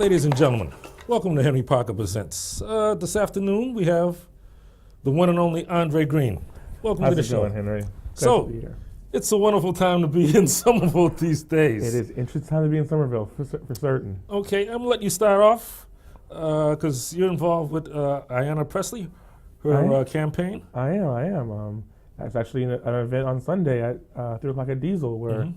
Ladies and gentlemen, welcome to Henry Parker Presents. This afternoon we have the one and only Andre Green. Welcome to the show. How's it going, Henry? So, it's a wonderful time to be in Somerville these days. It is interesting time to be in Somerville, for certain. Okay, I'm going to let you start off because you're involved with Ayanna Pressley, her campaign. I am. That's actually an event on Sunday at 3 o'clock at Diesel where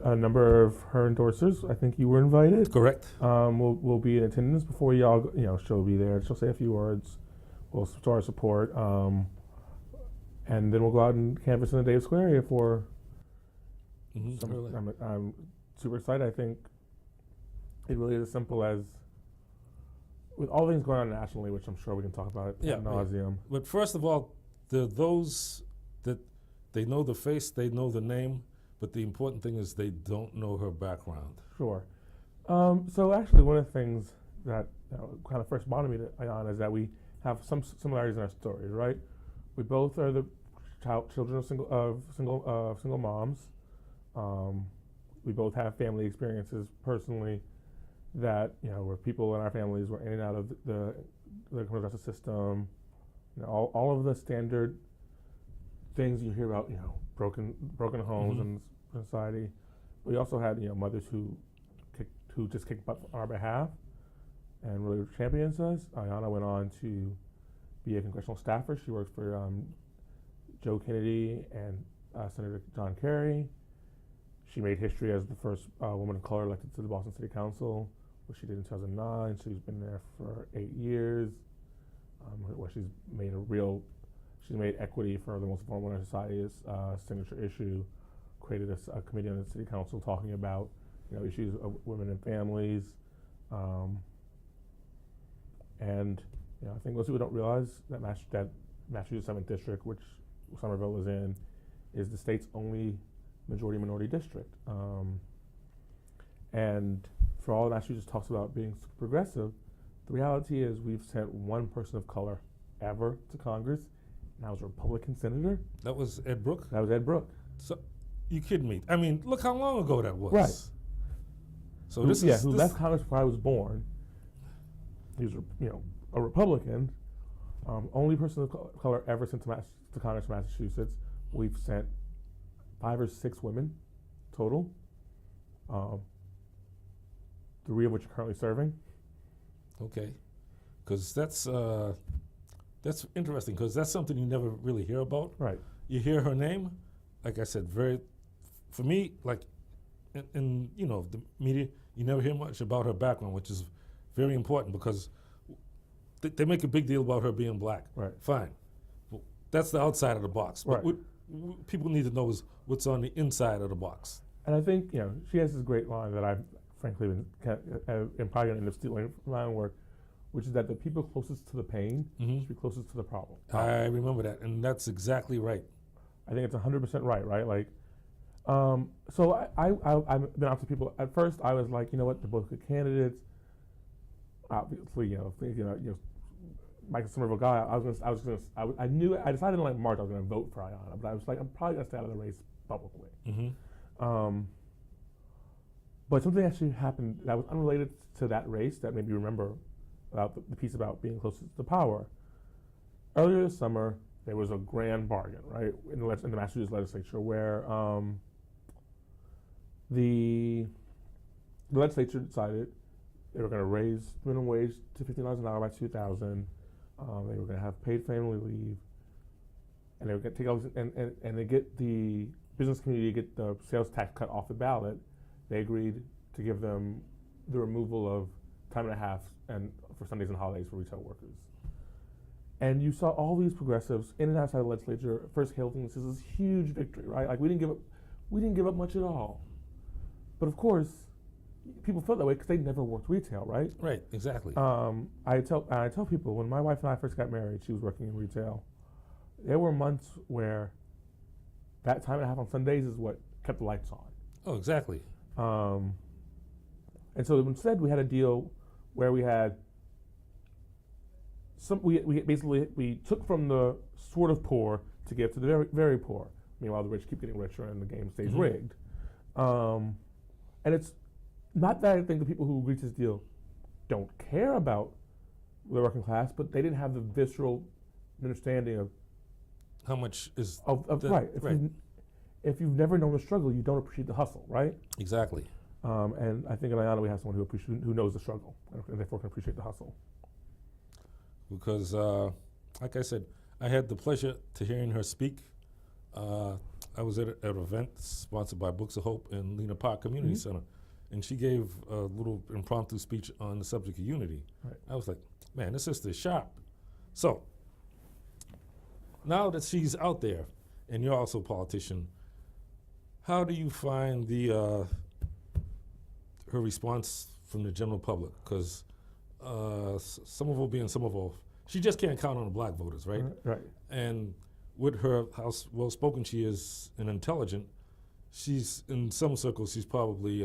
a number of her endorsers, I think you were invited. Correct. Will be in attendance before y'all, she'll be there. She'll say a few words. We'll show our support. And then we'll go out and canvass in the Dave Square area for I'm super excited. I think it really is as simple as, with all things going on nationally, which I'm sure we can talk about ad nauseum. But first of all, there are those that they know the face, they know the name, but the important thing is they don't know her background. Sure. So actually, one of the things that kind of first bonded me to Ayanna is that we have some similarities in our stories, right? We both are the children of single moms. We both have family experiences personally that where people in our families were in and out of the criminal justice system. All of the standard things you hear about, broken homes in society. We also had mothers who just kicked butt on our behalf and really champions us. Ayanna went on to be a congressional staffer. She works for Joe Kennedy and Senator John Kerry. She made history as the first woman of color elected to the Boston City Council, which she did in 2009. She's been there for 8 years, where she's made equity for the most vulnerable in society a signature issue. Created a committee on the City Council talking about issues of women and families, and I think most people don't realize that Massachusetts 7th District, which Somerville is in, is the state's only majority-minority district. And for all Massachusetts talks about being progressive, the reality is we've sent one person of color ever to Congress, and that was a Republican senator. That was Ed Brooke? That was Ed Brooke. So, you kidding me? I mean, look how long ago that was. Right. So who left Congress before I was born. He was, a Republican. Only person of color ever sent to Congress from Massachusetts. We've sent 5 or 6 women total. 3 of which are currently serving. Okay, because that's interesting because that's something you never really hear about. Right. You hear her name, like I said, for me, like in the media, you never hear much about her background, which is very important because they make a big deal about her being black. Right. Fine. Well, that's the outside of the box. But right. What people need to know is what's on the inside of the box. And I think, she has this great line that I've frankly been am probably going to end up stealing from my own work, which is that the people closest to the pain should be closest to the problem. I remember that, and that's exactly right. I think it's 100% right? Like, so I've been out to people. At first, I was like, they're both good candidates. Obviously, Michael Somerville guy. I decided in March I was going to vote for Ayanna, but I was like, I'm probably going to stay out of the race publicly. But something actually happened that was unrelated to that race that made me remember about the piece about being closest to power. Earlier this summer, there was a grand bargain, right, in the Massachusetts legislature where the legislature decided they were going to raise minimum wage to $15 an hour by 2000. They were going to have paid family leave, and they were going to take all this, and they get the business community to get the sales tax cut off the ballot. They agreed to give them the removal of time and a half and for Sundays and holidays for retail workers. And you saw all these progressives in and outside the legislature first hailing this as this huge victory, right? Like we didn't give up much at all. But of course, people felt that way because they never worked retail, right? Right, exactly. I tell people when my wife and I first got married, she was working in retail. There were months where that time and a half on Sundays is what kept the lights on. Oh, exactly. And so instead we had a deal where we had we took from the sort of poor to give to the very, very poor. Meanwhile, the rich keep getting richer and the game stays rigged. And it's not that I think the people who reached this deal don't care about the working class, but they didn't have the visceral understanding How much is of the, right. right? If you've never known the struggle, you don't appreciate the hustle, right? Exactly. And I think in Ayana we have someone who knows the struggle and therefore can appreciate the hustle. Because, like I said, I had the pleasure to hearing her speak. I was at an event sponsored by Books of Hope in Lena Park Community Mm-hmm. Center, and she gave a little impromptu speech on the subject of unity. Right. I was like, man, this sister is sharp. So, now that she's out there, and you're also a politician, how do you find the her response from the general public? Because Somerville being Somerville, she just can't count on the black voters, right? Right. And with her how well-spoken she is and intelligent, she's, in some circles, she's probably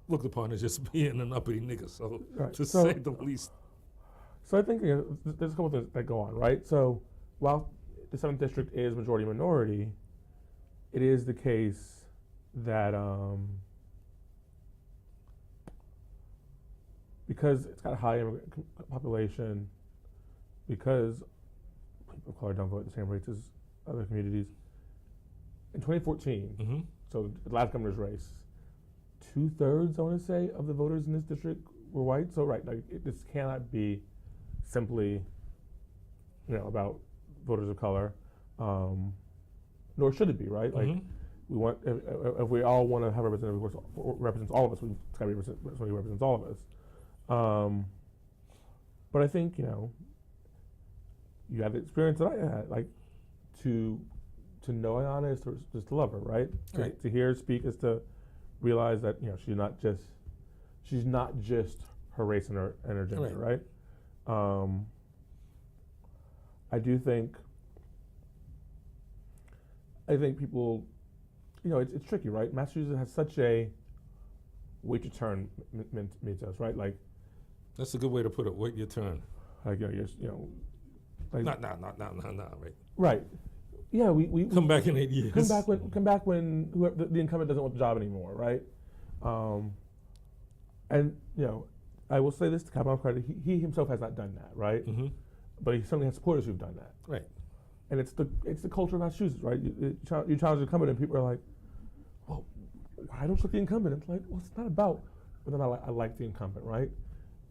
looked upon as just being an uppity nigga, so Right. to So- say the least. So I think there's a couple things that go on, right? So while the 7th District is majority minority, it is the case that because it's got a high immigrant population, because people of color don't vote at the same rates as other communities. In 2014, Mm-hmm. so the last governor's race, 2/3, I want to say, of the voters in this district were white. So right, like this cannot be simply, about voters of color, nor should it be, right? Like we want, if we all want to have a representative who represents all of us, we've got to be somebody who represents all of us. But I think you have the experience that I had, like to know Ayana is to just to love her, right? Right. To hear her speak is to realize that she's not just her race and her gender, right? I do think people, it's tricky, right? Massachusetts has such a wait your turn mythos, right? Like That's a good way to put it. Wait your turn. like like Not now, right? right. Yeah, we Come back in 8 years. come back when whoever the incumbent doesn't want the job anymore, right? And I will say this to Captain credit, he himself has not done that, right? Mm-hmm. But he certainly has supporters who've done that. Right. And it's the culture of Massachusetts, right? You challenge the incumbent, and people are like, "Well, why don't you like the incumbent?" It's like, well, it's not about whether or not I like the incumbent, right?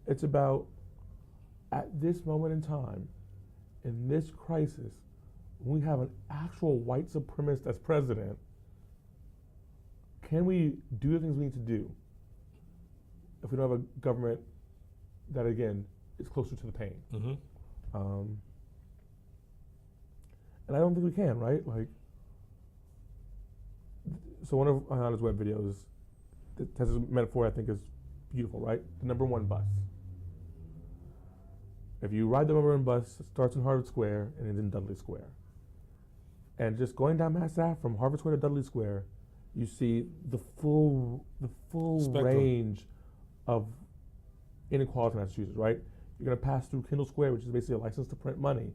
It's about at this moment in time, in this crisis, when we have an actual white supremacist as president, can we do the things we need to do if we don't have a government that, again, is closer to the pain? Mm-hmm. And I don't think we can, right? Like, so one of Ayana's web videos that has a metaphor I think is beautiful, right? The number one bus. If you ride the number one bus, it starts in Harvard Square and ends in Dudley Square. And just going down Mass Ave from Harvard Square to Dudley Square, you see the full Spectrum. range of inequality in Massachusetts, right? You're going to pass through Kendall Square, which is basically a license to print money.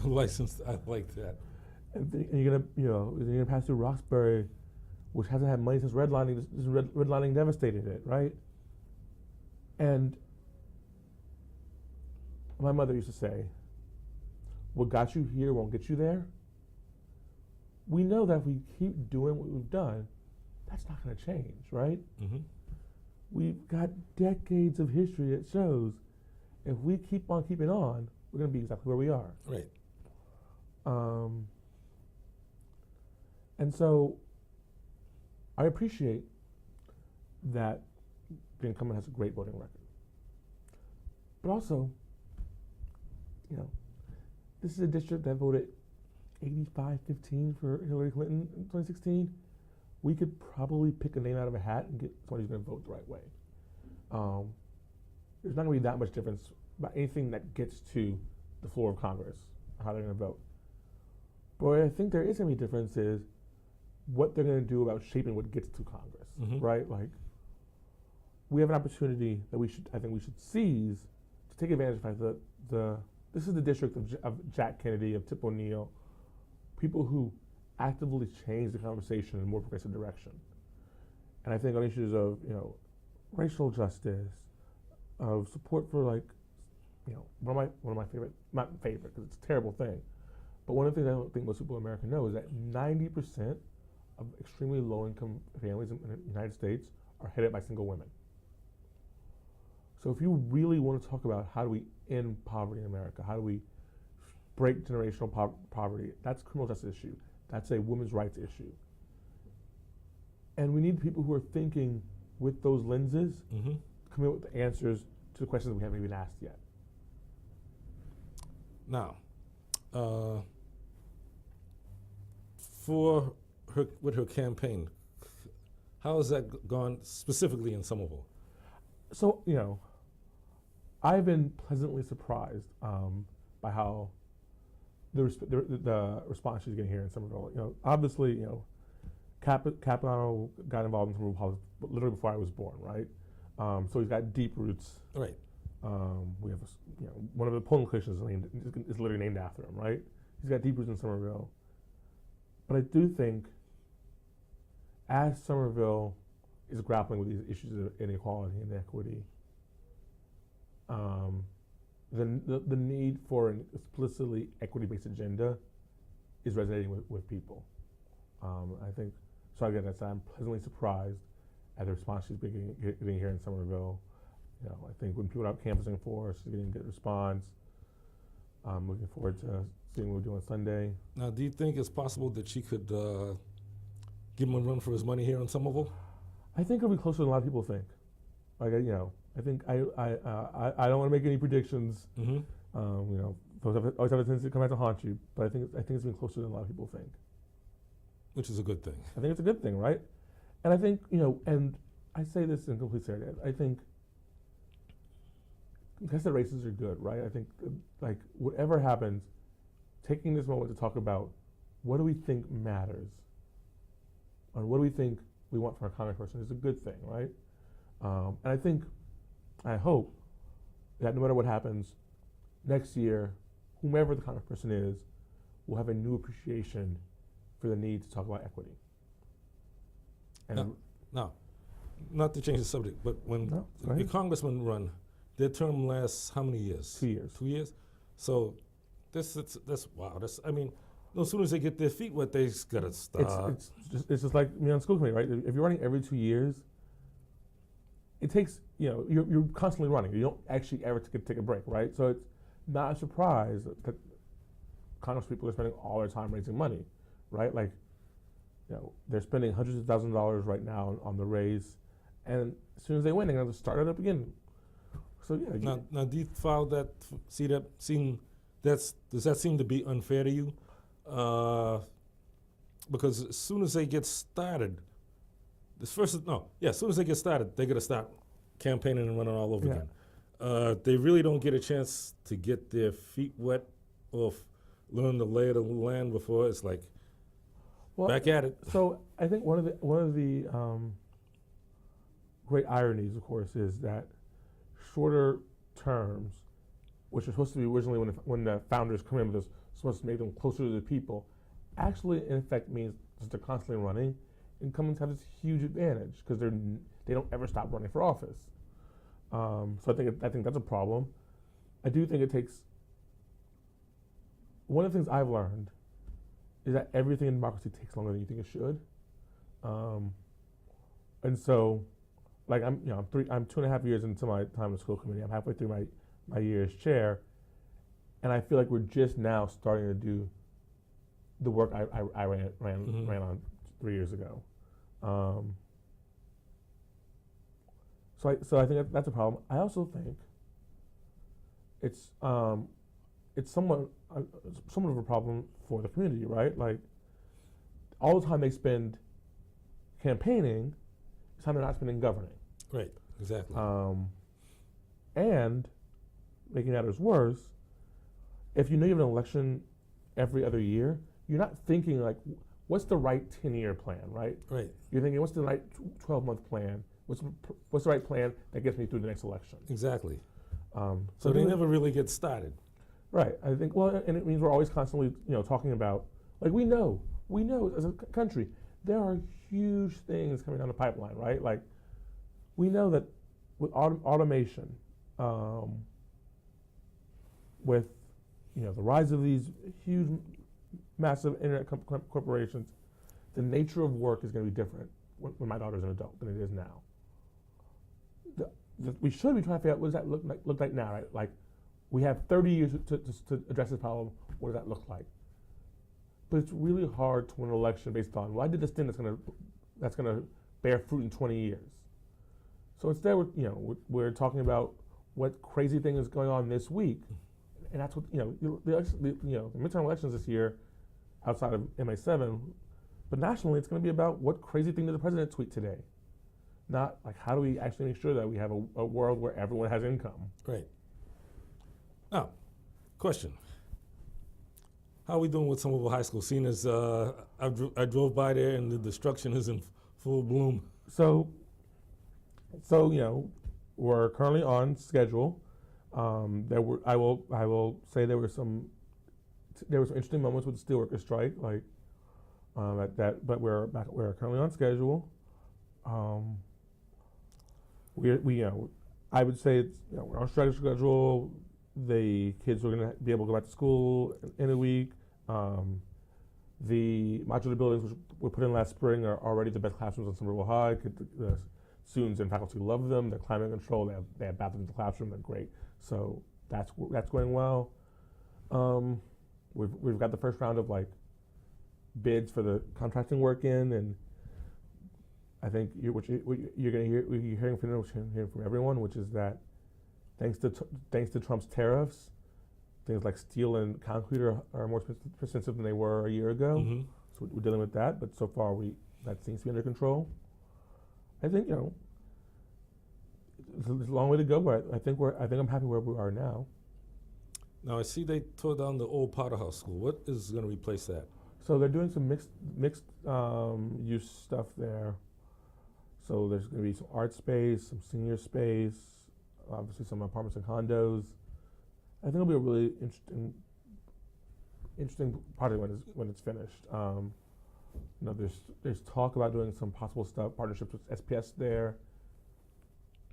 Licensed. I like that. And you're gonna pass through Roxbury, which hasn't had money since redlining. Redlining devastated it, right? And my mother used to say, "What got you here won't get you there." We know that if we keep doing what we've done, that's not going to change, right? Mm-hmm. We've got decades of history that shows if we keep on keeping on, we're going to be exactly where we are. Right. And so I appreciate that the incumbent has a great voting record. But also, this is a district that voted 85-15 for Hillary Clinton in 2016. We could probably pick a name out of a hat and get somebody who's going to vote the right way. There's not going to be that much difference about anything that gets to the floor of Congress, how they're going to vote. But what I think there is going to be a difference is what they're going to do about shaping what gets to Congress, right? Like, we have an opportunity that I think we should seize to take advantage of the fact that this is the district of Jack Kennedy, of Tip O'Neill, people who actively change the conversation in a more progressive direction. And I think on issues of, racial justice, of support for one of my favorite, not favorite because it's a terrible thing, but one of the things I don't think most people in America know is that 90% of extremely low-income families in the United States are headed by single women. So if you really want to talk about how do we end poverty in America, how do we break generational poverty, that's a criminal justice issue. That's a women's rights issue. And we need people who are thinking with those lenses, come in with the answers to the questions we haven't even asked yet. Now, for her with her campaign, how has that gone specifically in Somerville? So, I've been pleasantly surprised by how the response she's getting here in Somerville. Obviously, Capilano got involved in Somerville politics literally before I was born, right? So he's got deep roots. Right. We have, one of the polling locations is literally named after him, right? He's got deep roots in Somerville. But I do think, as Somerville is grappling with these issues of inequality and equity, the need for an explicitly equity-based agenda is resonating with people. I think, so again, I'm pleasantly surprised at the response she's getting here in Somerville. I think when people are out canvassing for us, she's getting a good response. I'm looking forward to seeing what we do on Sunday. Now, do you think it's possible that she could give him a run for his money here in Somerville? I think it'll be closer than a lot of people think. I think I don't want to make any predictions. Those always have a tendency to come back to haunt you. But I think it's been closer than a lot of people think. Which is a good thing. I think it's a good thing, right? And I think and I say this in complete sincerity. I think contested races are good, right? I think whatever happens, taking this moment to talk about what do we think matters, and what do we think we want from our congressperson is a good thing, right? And I hope that no matter what happens, next year, whomever the congressperson is, will have a new appreciation for the need to talk about equity. And now, not to change the subject, but when the congressmen run, their term lasts how many years? 2 years. 2 years? So that's wow. As soon as they get their feet wet, they just gotta start. It's just like me on school committee, right? If you're running every 2 years, it takes, you're constantly running. You don't actually ever take a break, right? So it's not a surprise that Congress people are spending all their time raising money, right? They're spending hundreds of thousands of dollars right now on the raise, and as soon as they win, they're going to start it up again. So yeah. Now, do you file that? Does that seem to be unfair to you? Because as soon as they get started, as soon as they get started, they're gonna start campaigning and running all over again. They really don't get a chance to get their feet wet or learn the lay of the land before it's back at it. So I think one of the great ironies, of course, is that shorter terms, which are supposed to be originally when the founders come in, was supposed to make them closer to the people, actually in effect means that they're constantly running. Incumbents have this huge advantage because they don't ever stop running for office. So I think that's a problem. I do think it takes. One of the things I've learned is that everything in democracy takes longer than you think it should. And so, I'm 2.5 years into my time in the school committee. I'm halfway through my year as chair, and I feel like we're just now starting to do the work I ran on 3 years ago. So I think that's a problem. I also think it's somewhat of a problem for the community, right? All the time they spend campaigning is time they're not spending governing. Right, exactly. And making matters worse, if you know you have an election every other year, you're not thinking what's the right 10-year plan, right? Right. You're thinking, what's the right 12-month plan? What's the right plan that gets me through the next election? Exactly. So they never really get started. Right. I think, and it means we're always constantly, talking about, we know as a country, there are huge things coming down the pipeline, right? We know that with automation, with the rise of these huge, massive internet corporations, the nature of work is going to be different when my daughter's an adult than it is now. We should be trying to figure out what does that look like now, right? Like, we have 30 years to address this problem. What does that look like? But it's really hard to win an election based on, well, I did this thing that's gonna bear fruit in 20 years. So instead, we're talking about what crazy thing is going on this week, and that's what the midterm elections this year, outside of MA7, but nationally, it's going to be about what crazy thing did the president tweet today, not like how do we actually make sure that we have a world where everyone has income. Right. Now, question. How are we doing with Somerville High School, seeing as I drove by there and the destruction is in full bloom? So we're currently on schedule. I will say there were some interesting moments with the steelworkers strike, like but we're currently on schedule. I would say it's we're on schedule. The kids are going to be able to go back to school in a week. The modular buildings which were put in last spring are already the best classrooms on Somerville High. The students and faculty love them. They're climate control. They have bathrooms in the classroom. They're great. So that's going well. We've got the first round of bids for the contracting work in, and I think you're hearing from everyone, which is that thanks to Trump's tariffs, things like steel and concrete are more expensive than they were a year ago. Mm-hmm. So we're dealing with that, but so far that seems to be under control. I think there's a long way to go, but I think I'm happy where we are now. Now I see they tore down the old Potter House School. What is going to replace that? So they're doing some mixed use stuff there. So there's going to be some art space, some senior space, obviously some apartments and condos. I think it'll be a really interesting project when it's finished. There's talk about doing some possible stuff, partnerships with SPS there.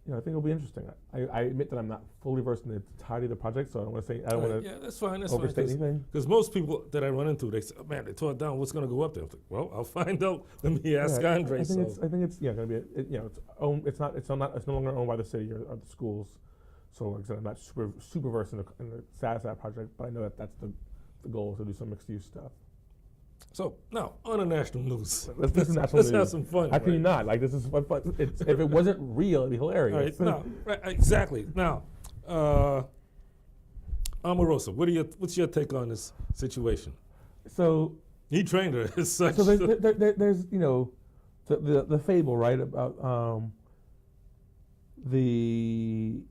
I think it'll be interesting. I admit that I'm not fully versed in the entirety of the project, so I don't want to Yeah, that's fine. That's overstate anything. Because most people that I run into, they say, "Oh, man, they tore it down. What's going to go up there?" I'm like, well, I'll find out. Let me ask Andre. I think it's going to be it's no longer owned by the city or the schools. So like I said, I'm not super versed in the status of that project, but I know that's the goal, to do some mixed use stuff. So now on the national news, let's have some fun. How can you not? This is fun. If it wasn't real, it'd be hilarious. All right, exactly. Now, Omarosa, what's your take on this situation? So he trained her as such. So there's the fable, right, about the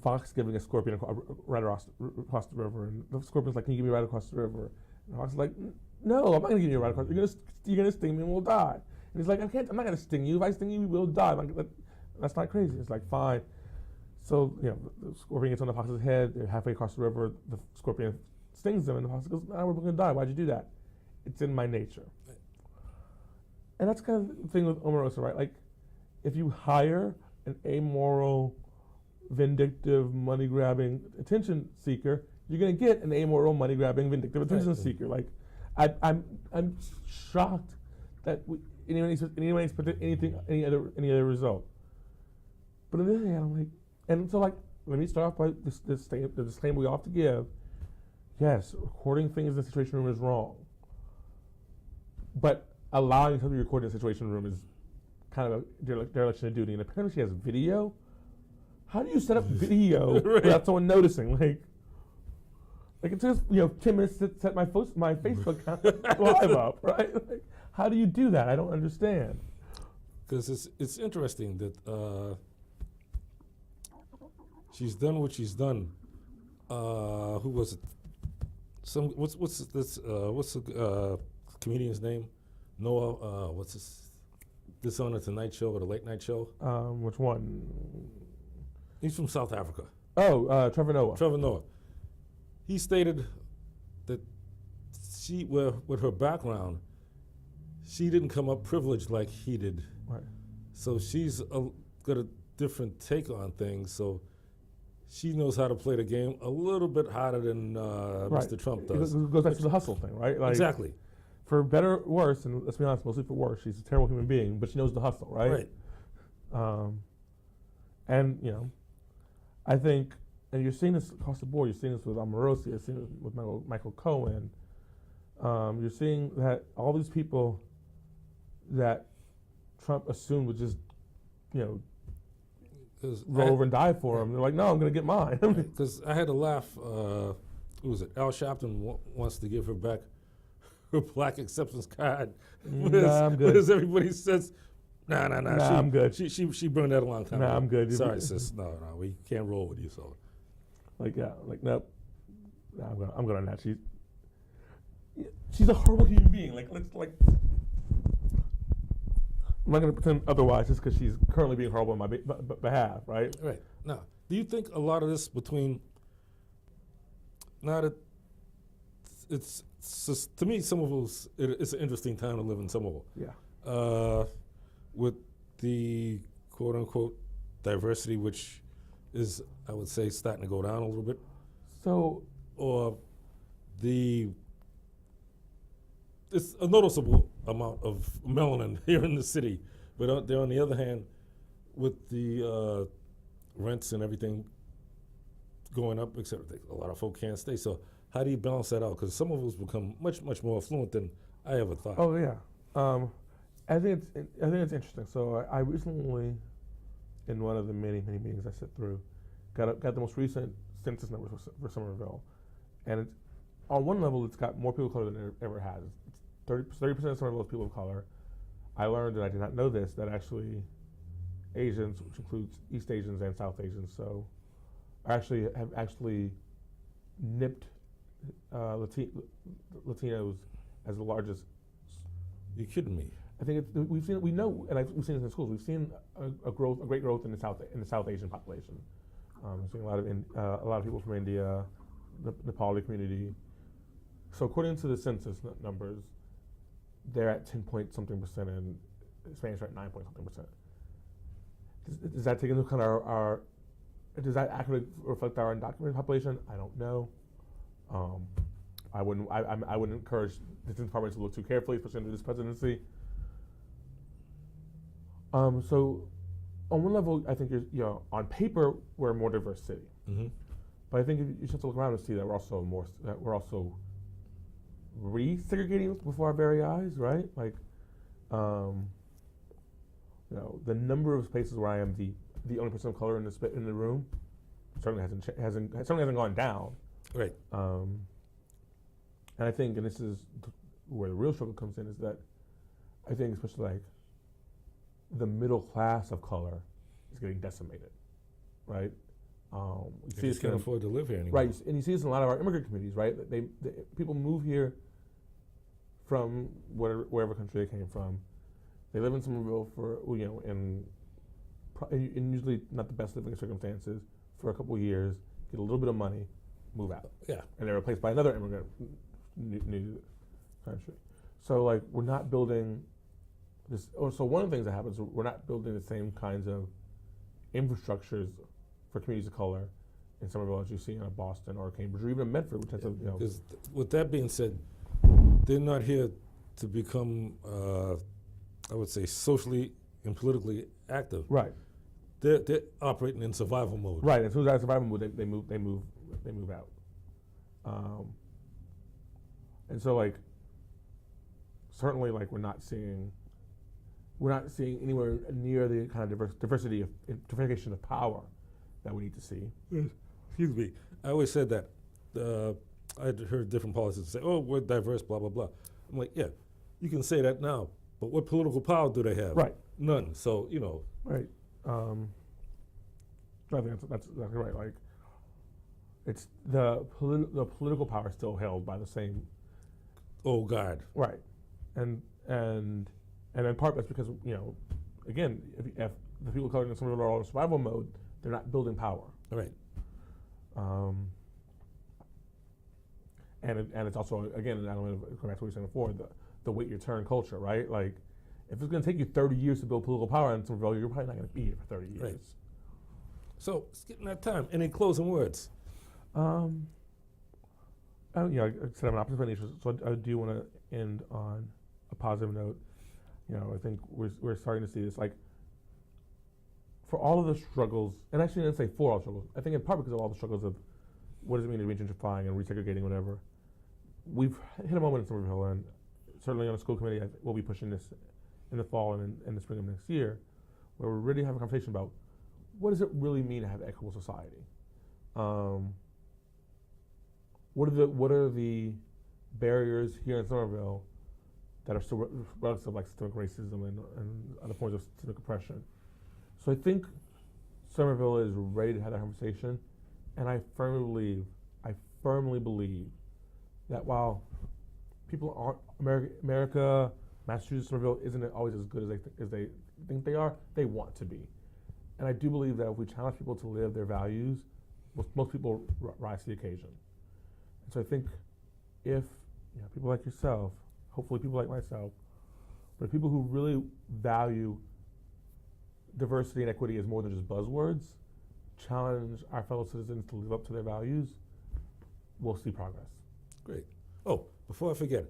fox giving a scorpion a ride across the river, and the scorpion's like, "Can you give me a ride across the river?" And the fox is like, "No, I'm not gonna give you a ride across. You're gonna sting me and we'll die." And he's like, "I'm not gonna sting you. If I sting you, we will die." That's not crazy. It's like, fine. So the scorpion gets on the fox's head. They're halfway across the river. The scorpion stings them, and the fox goes, "We're gonna die. Why'd you do that?" It's in my nature. And that's kind of the thing with Omarosa, right? Like, if you hire an amoral, vindictive, money-grabbing attention seeker, you're going to get an amoral, money-grabbing, vindictive attention seeker. Like, I'm shocked that anyone expected any other result. But on the other hand, I'm like, and so let me start off by the disclaimer we all have to give. Yes, recording things in the Situation Room is wrong, but allowing somebody to record in the Situation Room is kind of a dereliction of duty. And apparently, she has video. How do you set up video without someone noticing? Like it says, 10 minutes to set my Facebook account live up, right? Like, how do you do that? I don't understand. Because it's interesting that she's done what she's done. Who was it? What's the comedian's name? Noah. What's this on the Tonight Show or the Late Night Show? Which one? He's from South Africa. Oh, Trevor Noah. Trevor Noah. He stated that with her background, she didn't come up privileged like he did. Right. So she's got a different take on things. So she knows how to play the game a little bit harder than Right. Mr. Trump It does. goes back to the hustle thing, right? Like, Exactly. for better or worse, and let's be honest, mostly for worse, she's a terrible human being, but she knows the hustle, right? Right. And I think, and you're seeing this across the board. You're seeing this with Omarosa. You're seeing it with Michael Cohen. You're seeing that all these people that Trump assumed would just, roll over and die for him. They're like, no, I'm going to get mine. Because I had to laugh. Who was it? Al Sharpton wants to give her back her black acceptance card. Nah, I'm good. Because everybody says, nah. I'm good. She burned that a long time ago. I'm good. Sorry, sis. No, we can't roll with you. So, Nope. Nah, I'm good on that. She's a horrible human being. I'm not going to pretend otherwise just because she's currently being horrible on my behalf, right? Right. Now, do you think a lot of this between, now that it's just, to me, Somerville's, it's an interesting time to live in Somerville. Yeah. With the quote unquote diversity, which is, I would say, starting to go down a little bit. So, or it's a noticeable amount of melanin here in the city, but on the other hand, with the rents and everything going up, etc., a lot of folk can't stay. So how do you balance that out? Because some of us become much more affluent than I ever thought. Oh yeah, I think it's interesting. So I recently, in one of the many meetings I sit through, got the most recent census numbers for Somerville, and it's, on one level, it's got more people of color than it ever has. 30% of Somerville is people of color. I learned, and I did not know this, that actually Asians, which includes East Asians and South Asians, so have nipped Latinos as the largest. You're kidding me. I think we've seen it in schools. We've seen a great growth in the South Asian population. We've seen a lot of people from India, the Nepali community. So according to the census numbers, they're at 10-point-something%, and Spanish are at 9-point-something%. Does that take into account does that accurately reflect our undocumented population? I don't know. I wouldn't encourage the department to look too carefully, especially under this presidency. So on one level, I think on paper we're a more diverse city, but I think you just have to look around and see that we're also re-segregating before our very eyes, right? Like, the number of places where I am the only person of color in the room certainly hasn't gone down. Right. And I think, and this is where the real struggle comes in, is that I think especially like the middle class of color is getting decimated, right? They just can't afford to live here anymore. Right, and you see this in a lot of our immigrant communities, right? People move here from wherever country they came from. They live in Somerville for, in usually not the best living circumstances for a couple of years, get a little bit of money, move out. Yeah. And they're replaced by another immigrant new country. So like we're not building this. So one of the things that happens, we're not building the same kinds of infrastructures for communities of color in Somerville as you see in Boston or Cambridge or even in Medford, which has Because with that being said, they're not here to become, I would say, socially and politically active. Right. They're operating in survival mode. Right. As soon as they're in survival mode, they move out. And so like certainly like we're not seeing anywhere near the kind of diversity of diversification of power that we need to see. Excuse me. I always said that. I'd heard different politicians say, "Oh, we're diverse, blah blah blah." I'm like, yeah, you can say that now, but what political power do they have? Right. None. So Right. I think that's exactly right. Like, it's the political power is still held by the same. Oh God. Right, and in part that's because again, if the people colored in Somerville are all in survival mode, they're not building power. Right. And it's also, again, I don't want to come back to what you were saying before, the wait your turn culture, right? Like, if it's going to take you 30 years to build political power in Somerville, you're probably not going to be here for 30 years. Right. So it's getting that time. Any closing words? Like I said, I'm an optimist by nature, so I do want to end on a positive note. I think we're starting to see this, like, for all of the struggles, and actually I didn't say for all struggles, I think in part because of all the struggles of what does it mean to be gentrifying and resegregating, whatever. We've hit a moment in Somerville, and certainly on the school committee, we'll be pushing this in the fall and in the spring of next year, where we're really having a conversation about what does it really mean to have an equitable society. What are the barriers here in Somerville that are still relative, like systemic racism and other forms of systemic oppression? So I think Somerville is ready to have that conversation, and I firmly believe that while people aren't America, Massachusetts, Somerville isn't always as good as they think they are. They want to be, and I do believe that if we challenge people to live their values, most people rise to the occasion. And so I think if people like yourself, hopefully people like myself, but people who really value diversity and equity as more than just buzzwords, challenge our fellow citizens to live up to their values, we'll see progress. Great. Oh, before I forget,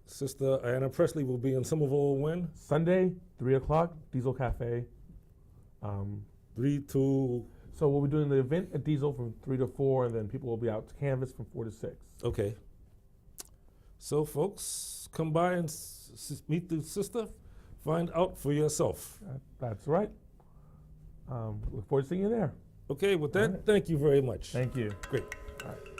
Sister Ayanna Presley will be in Somerville when? Sunday, 3 o'clock, Diesel Cafe. 3 to... So we'll be doing the event at Diesel from 3 to 4, and then people will be out to canvas from 4 to 6. Okay. So, folks, come by and meet the sister. Find out for yourself. That's right. Look forward to seeing you there. Okay, with that, Thank you very much. Thank you. Great. All right.